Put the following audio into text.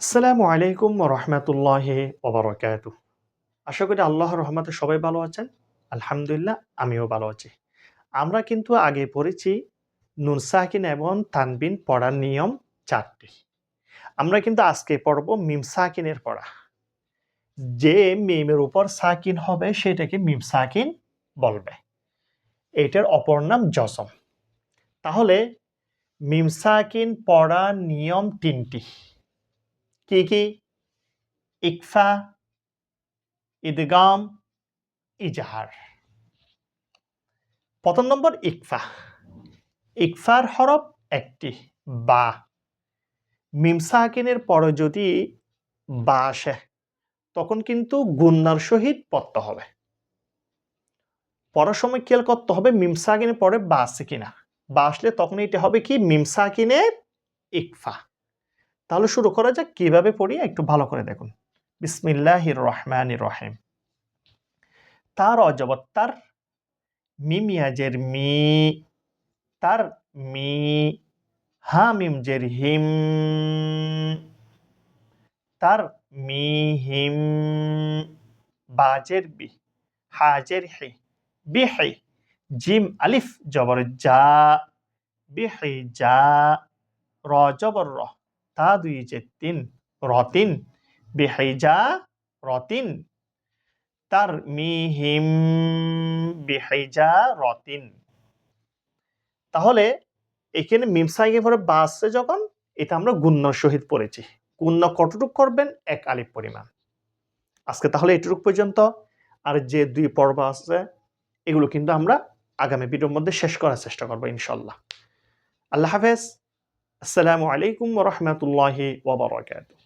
আসসালামু আলাইকুম ওয়া রাহমাতুল্লাহি ওয়া বারাকাতুহু। আশা করি আল্লাহর রহমতে সবাই ভালো আছেন। আলহামদুলিল্লাহ আমিও ভালো আছি। আমরা কিন্তু আগে পড়েছি নুন সাকিন এবং তানবিন পড়ার নিয়ম ৪ টি। আমরা কিন্তু আজকে পড়ব মিম সাকিনের পড়া। যে মিমের উপর সাকিন হবে সেটাকে মিম সাকিন বলবে। এটার অপর নাম জজম। তাহলে মিম সাকিন পড়ার নিয়ম ৩ টি। কি, কি? ইকফা, ইদগাম, ইজহার। ১ম নম্বর ইকফা। ইকফার হরফ একটি বা। মিম সাকিনের পরে যদি বা আসে তখন কিন্তু গুন্নার সহিত পড়তে হবে। পড়ার সময় খেয়াল করতে হবে মিম সাকিনের পরে বা আছে কিনা। বা আসলে তখন এটা হবে কি মিম সাকিনের ইকফা। তাহলে শুরু করা যাক কিভাবে পড়ি একটু ভালো করে দেখুন। বিসমিল্লাহির রহমানির রহিম। তার অজবত তার মিম ইয়াজের মি তার মি হামিম জের হিম তার মিহিম বাজের বি হাজের হি বিহি জিম আলিফ জবর যা বিহি যা র জবর র তা দুই যে তিন রতিন বিহি যা রতিন তার মিহিম বিহি যা রতিন। তাহলে এখানে মিম সাইনের পরে বা আসছে যখন এটা আমরা গুণ্যর সহিত পড়েছি। গুণ্য কতটুক করবেন? ১ আলিফ পরিমাণ। আজকে তাহলে এটুকু পর্যন্ত। আর যে ২ পর্ব আছে এগুলো কিন্তু আমরা আগামী ভিডিওর মধ্যে শেষ করার চেষ্টা করব ইনশাআল্লাহ। আল্লাহ হাফেজ। আসসালামু আলাইকুম ওয়া রাহমাতুল্লাহি ওয়া বারাকাতুহু।